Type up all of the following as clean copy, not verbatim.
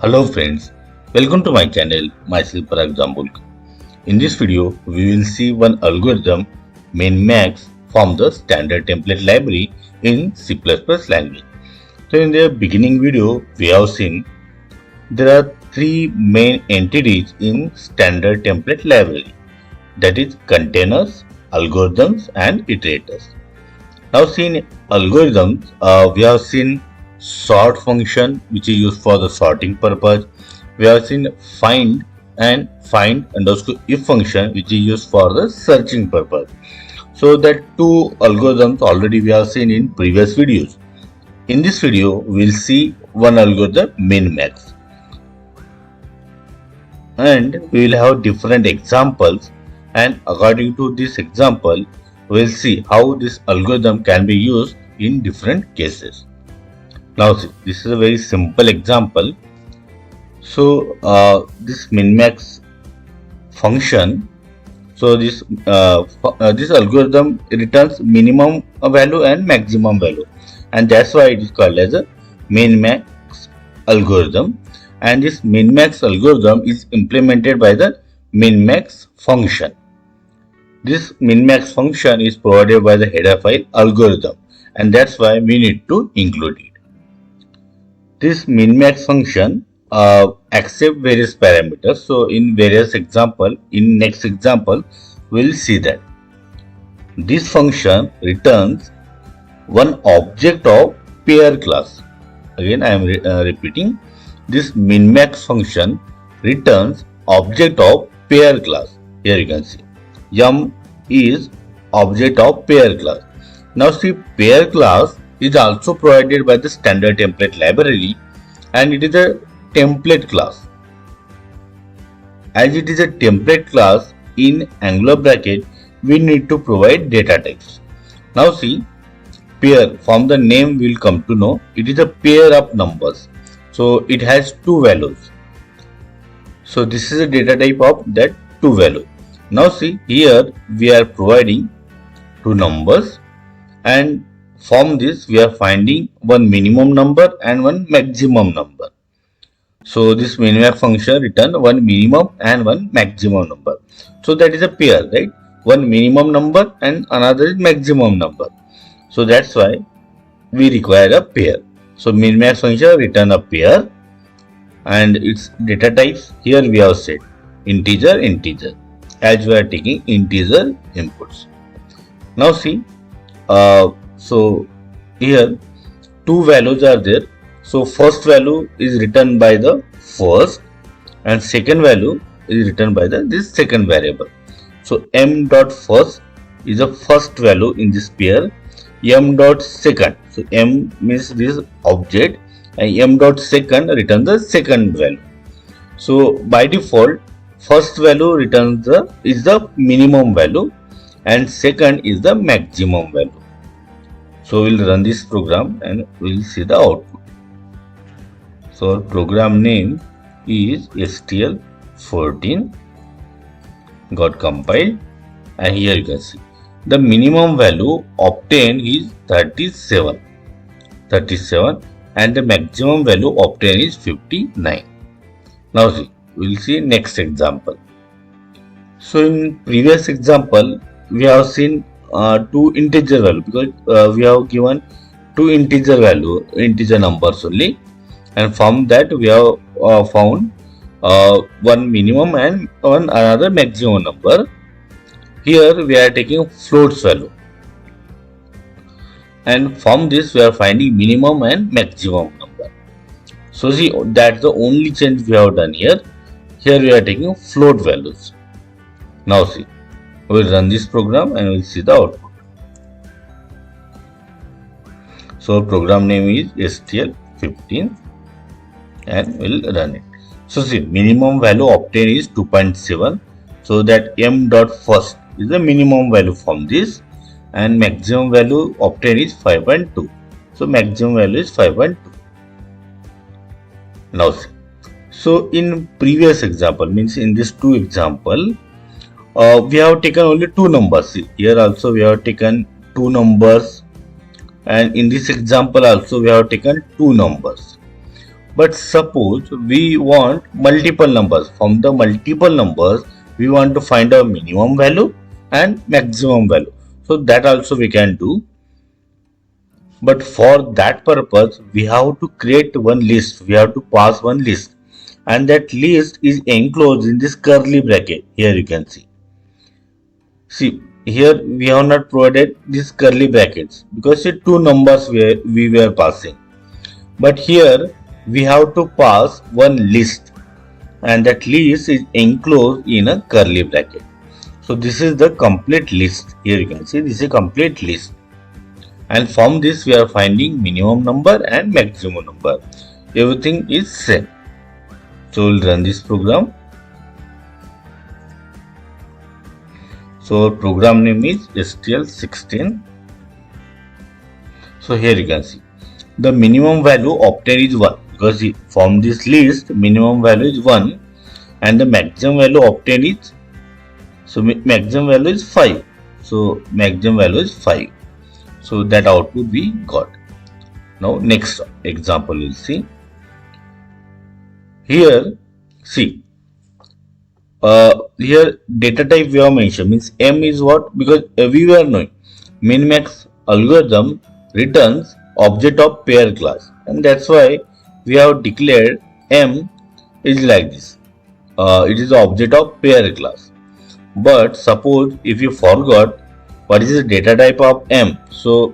Hello friends, welcome to my channel, myself Parag Jambulkar. In this video, we will see one algorithm, MinMax, from the standard template library in C++ language. So in the beginning video, we have seen there are three main entities in standard template library, that is containers, algorithms and iterators. Now in algorithms, we have seen sort function which is used for the sorting purpose. We have seen find underscore if function which is used for the searching purpose. So that two algorithms already we have seen in previous videos. In this video, we'll see one algorithm min-max, and we will have different examples, and according to this example we'll see how this algorithm can be used in different cases. Now see, this is a very simple example. So this min-max function, so this algorithm returns minimum value and maximum value, and that's why it is called as a min-max algorithm. And this min-max algorithm is implemented by the min-max function. This min-max function is provided by the header file algorithm, and that's why we need to include it. This min-max function accept various parameters. So in various example, in next example, we'll see that this function returns one object of pair class. Again, I am repeating. This min-max function returns object of pair class. Here you can see yum is object of pair class. Now see, pair class is also provided by the standard template library, and it is a template class. As it is a template class, in Angular bracket we need to provide data types. Now see, pair, from the name we will come to know it is a pair of numbers. So it has two values. So this is a data type of that two value. Now see, here we are providing two numbers, and from this we are finding one minimum number and one maximum number. So this min-max function return one minimum and one maximum number. So that is a pair, right? One minimum number and another is maximum number. So that's why we require a pair. So min-max function return a pair, and its data types here we have said integer, as we are taking integer inputs. Now see, so here two values are there. So first value is written by the first, and second value is written by this second variable. So m dot first is the first value in this pair, m dot second, so m means this object, and m dot second returns the second value. So by default, first value returns is the minimum value, and second is the maximum value. So we'll run this program and we'll see the output. So our program name is STL14, got compiled, and here you can see the minimum value obtained is 37, and the maximum value obtained is 59. Now see, we'll see next example. So in previous example we have seen two integer value, because we have given two integer numbers only, and from that we have found one minimum and one another maximum number. Here we are taking floats value, and from this we are finding minimum and maximum number. So see, that's the only change we have done here. Here we are taking float values. Now see, we will run this program and we will see the output. So program name is STL15, and we will run it. So see, minimum value obtained is 2.7. So that m dot first is the minimum value from this, and maximum value obtained is 5.2. So maximum value is 5.2. Now see, so in previous example, means in this two example, we have taken only two numbers. See, here also we have taken two numbers, and in this example also we have taken two numbers. But suppose we want multiple numbers. From the multiple numbers, we want to find a minimum value and maximum value. So that also we can do. But for that purpose, we have to create one list. We have to pass one list. And that list is enclosed in this curly bracket. Here you can see. See, here we have not provided these curly brackets because see, two numbers we were passing. But here we have to pass one list, and that list is enclosed in a curly bracket. So this is the complete list. Here you can see this is a complete list, and from this we are finding minimum number and maximum number. Everything is same. So we'll run this program. So our program name is STL16. So here you can see the minimum value obtained is 1 because from this list minimum value is 1 and the maximum value obtained is, so maximum value is 5. So maximum value is 5. So that output we got. Now next example we'll see. Here see, here data type we have mentioned means M is what, because we were knowing min-max algorithm returns object of pair class, and that's why we have declared M is like this. It is the object of pair class. But suppose if you forgot what is the data type of M, so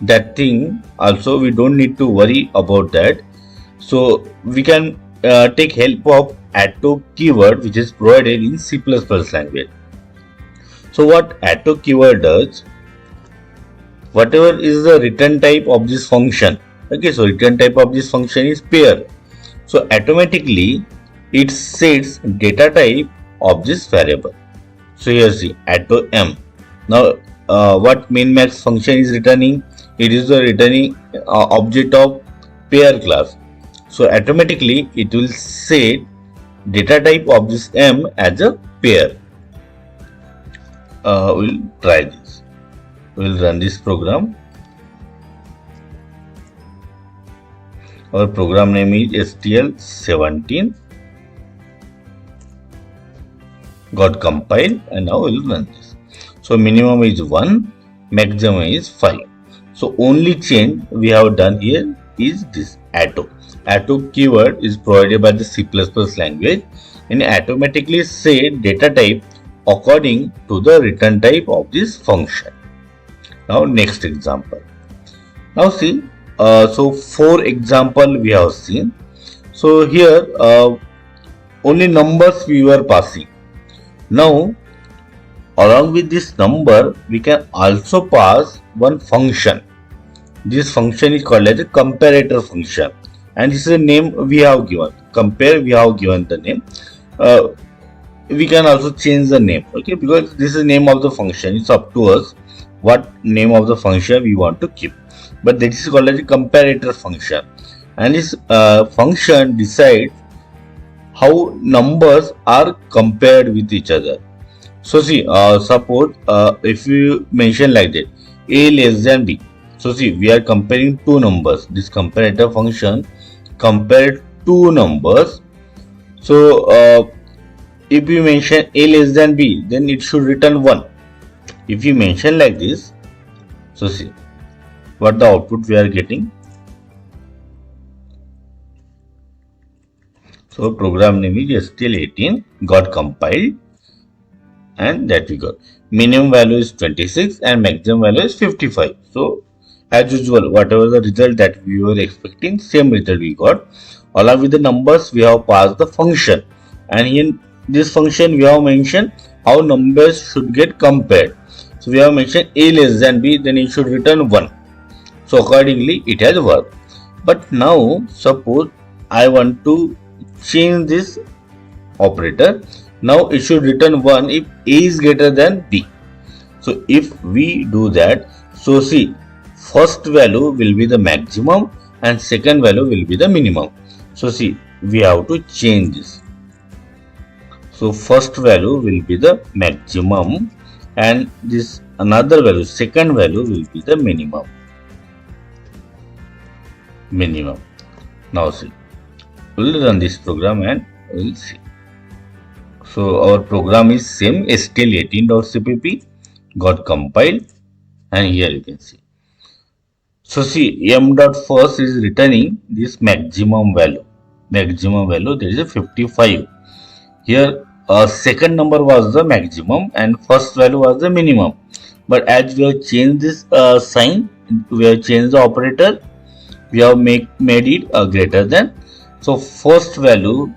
that thing also we don't need to worry about that. So we can take help of atto keyword, which is provided in C++ language. So what atto keyword does, whatever is the return type of this function, okay, so return type of this function is pair, so automatically it sets data type of this variable. So here see atto M. Now what min-max function is returning, it is the returning object of pair class, so automatically it will set data type of this M as a pair. We'll try this. We'll run this program. Our program name is STL17. Got compiled, and now we'll run this. So minimum is 1, maximum is 5. So only change we have done here is this atto. Atto keyword is provided by the C++ language and automatically set data type according to the return type of this function. Now next example. Now see, so 4 example we have seen. So here only numbers we were passing. Now along with this number we can also pass one function. This function is called as a comparator function, and this is the name we have given. Compare, we have given the name. We can also change the name, okay, because this is the name of the function. It's up to us what name of the function we want to keep. But this is called as a comparator function, and this function decides how numbers are compared with each other. So see, suppose if you mention like that, a less than b. So see, we are comparing two numbers. This comparator function compared two numbers. So if you mention a less than b, then it should return 1. If you mention like this, so see what the output we are getting. So program name is STL18, got compiled, and that we got. Minimum value is 26 and maximum value is 55. So as usual, whatever the result that we were expecting, same result we got. Along with the numbers, we have passed the function, and in this function we have mentioned how numbers should get compared. So we have mentioned a less than b, then it should return 1. So accordingly it has worked. But now suppose I want to change this operator. Now it should return 1 if a is greater than b. So if we do that, so see, first value will be the maximum and second value will be the minimum. So see, we have to change this. So first value will be the maximum and this another value, second value will be the minimum. Now see, We'll run this program and we'll see. So our program is same stl18.cpp got compiled, and here you can see. So see, m dot first is returning this maximum value. Maximum value there is a 55. Here second number was the maximum and first value was the minimum. But as we have changed this sign, we have changed the operator, we have made it greater than. So first value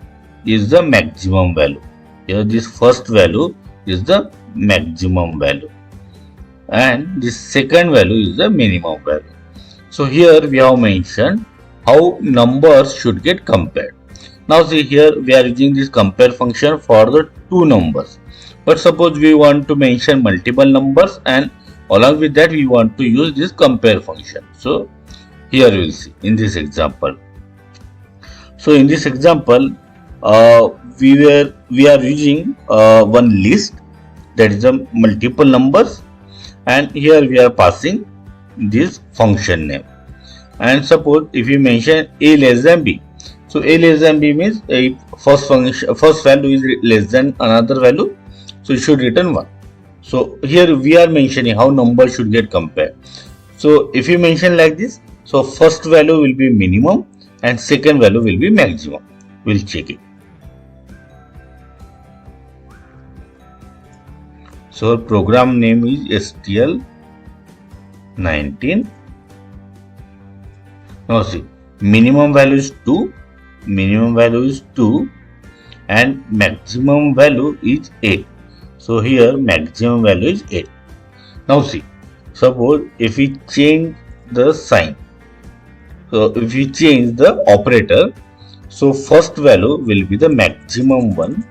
is the maximum value. Here this first value is the maximum value and this second value is the minimum value. So here we have mentioned how numbers should get compared. Now see, here we are using this compare function for the two numbers. But suppose we want to mention multiple numbers, and along with that we want to use this compare function. So here you will see in this example. So in this example, we are using one list, that is the multiple numbers, and here we are passing this function name. And suppose if we mention a less than b, so a less than b means a first value is less than another value, so it should return 1. So here we are mentioning how numbers should get compared. So if you mention like this, so first value will be minimum and second value will be maximum. We'll check it. So program name is stl19. Now see, minimum value is 2, and maximum value is 8. So here maximum value is 8. Now see, suppose if we change the sign, so if we change the operator, so first value will be the maximum one,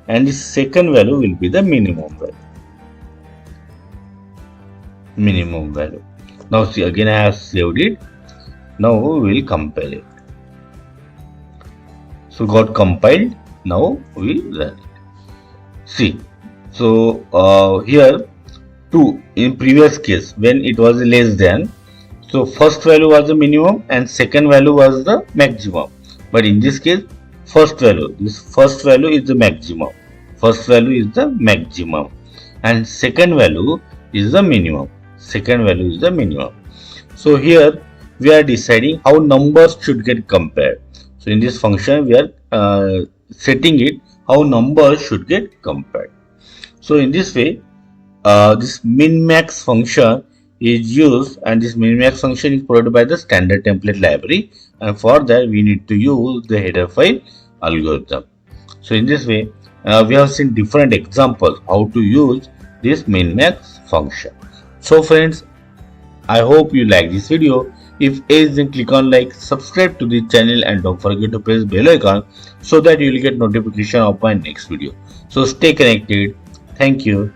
and the second value will be the minimum value. Now see, again I have saved it. Now we will compile it. So got compiled. Now we run it. See, so here 2 in previous case when it was less than, so first value was the minimum and second value was the maximum. But in this case, first value is the maximum. And second value is the minimum. So here we are deciding how numbers should get compared. So in this function we are setting it how numbers should get compared. So in this way, this min-max function is used, and this min-max function is provided by the standard template library, and for that we need to use the header file algorithm. So in this way, we have seen different examples how to use this min-max function. So friends, I hope you like this video. If yes, then click on like, subscribe to the channel, and don't forget to press bell icon so that you will get notification of my next video. So stay connected. Thank you.